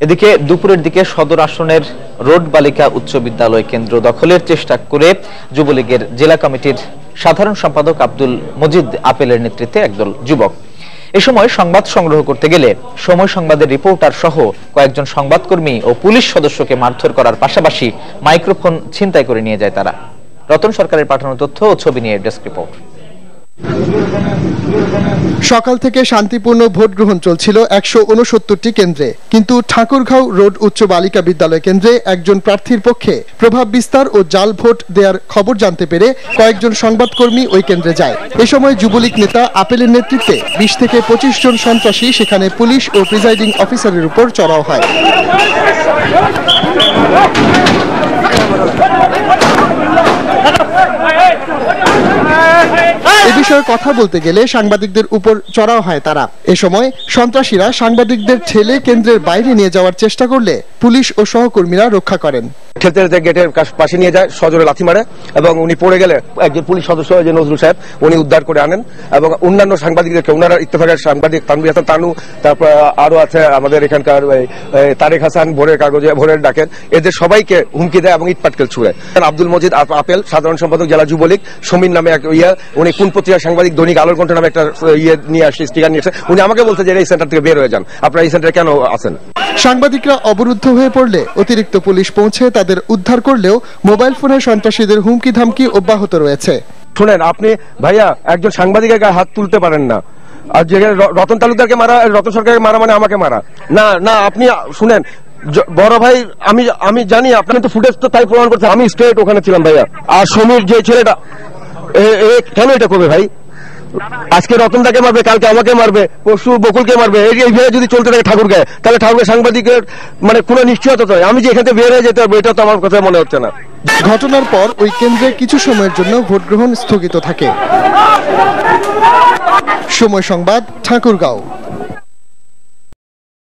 এদিকে দুপুরের দিকে সদর আসনের রোড বালিকা উচ্চ বিদ্যালয় কেন্দ্র দখলের চেষ্টা করে যুবলীগের জেলা কমিটির সাধারণ সম্পাদক আব্দুল মজিদ আপেলের নেতৃত্বে একদল যুবক এই সময় সংবাদ সংগ্রহ করতে গেলে সময় সংবাদের রিপোর্টার সহ কয়েকজন সংবাদকর্মী ও পুলিশ সদস্যকে মারধর করার পাশাপাশি মাইক্রোফোন ছিনতাই করে নিয়ে যায় তারা। রতন সরকারের পাঠানো তথ্য ও ছবি নিয়ে ডেস্ক রিপোর্ট। সকাল থেকে শান্তিপূর্ণ ভোট গ্রহণ চলছিল ১৬৯টি কেন্দ্রে, কিন্তু ঠাকুরগাঁও রোড উচ্চ বালিকা বিদ্যালয় কেন্দ্রে একজন প্রার্থীর পক্ষে প্রভাব বিস্তার ও জাল ভোট দেওয়ার খবর জানতে পেরে কয়েকজন সংবাদকর্মী ওই কেন্দ্রে যায়। এ সময় যুবলীগ নেতা আপেলের নেতৃত্বে ২০ থেকে ২৫ জন সন্ত্রাসী সেখানে পুলিশ ও প্রিজাইডিং অফিসারের উপর চড়াও হয়। এ বিষয়ে কথা বলতে গেলে সাংবাদিকদের উপর চড়াও হয় তারা। এ সময় সন্ত্রাসীরা সাংবাদিকদের ঠেলে কেন্দ্রের বাইরে নিয়ে যাওয়ার চেষ্টা করলে পুলিশ ও সহকর্মীরা রক্ষা করেন। ঠেলতে গেটের পাশে নিয়ে যায়, সজোরে লাথি মারে এবং উনি পড়ে গেলে একজন পুলিশ সদস্য যে নজরুল সাহেব উনি উদ্ধার করে আনেন এবং অন্যান্য সাংবাদিকদেরকে, ওনারা ইত্তেফাকের সাংবাদিক তানভীর হাসান তানু, তারপর আরো আছে আমাদের এখানকার তারেক হাসান ভোরের কাগজে ভোরের ডাকের, এদের সবাইকে হুমকি দেয় এবং ইটপাটকেল ছুড়ে। আব্দুল মজিদ আপেল সাধারণ সম্পাদক জেলা যুবলীগ, সমীর নামে এক উনি কোন পত্রিকার সাংবাদিক, দৈনিক আলোর কণ্ঠ নামে একটা নিয়ে আসে, স্টিকার নিয়ে আসে। উনি আমাকে বলছে যে এই সেন্টার থেকে বের হয়ে যান, আপনারা এই সেন্টারে কেন আছেন। সাংবাদিকরা অবরুদ্ধ হয়ে পড়লে অতিরিক্ত পুলিশ পৌঁছে তাদের উদ্ধার করলেও মোবাইল ফোনে সন্ত্রাসীদের হুমকি ধামকি অব্যাহত রয়েছে। শুনেন, আপনি ভাইয়া একজন সাংবাদিকের গায়ে হাত তুলতে পারেন না, আর যে রতন তালুকদারকে মারা, রতন সরকারকে মারা মানে আমাকে মারা না। না আপনি শুনেন বড় ভাই, আমি জানি আপনার তো ফুটেজ তো তাই প্রমাণ করছে, আমি স্ট্রেট ওখানে ছিলাম ভাইয়া। আর সমীর যে ছেলেটা কেন এটা করবে ভাই? আজকে রতনদাকে মারবে, কালকে আমাকে মারবে, পরশু বকুলকে মারবে। এইভাবে যদি চলতে থাকে ঠাকুরগাঁয়ে, তাহলে ঠাকুরের সাংবাদিকের মানে কোনো নিশ্চয়তা নয়। আমি যে এখান থেকে বের হয়ে যেতে পারবো এটা তো আমার কথা মনে হচ্ছে না। ঘটনার পর ওই কেন্দ্রে কিছু সময়ের জন্য ভোট গ্রহণ স্থগিত থাকে। সময় সংবাদ, ঠাকুরগাঁও।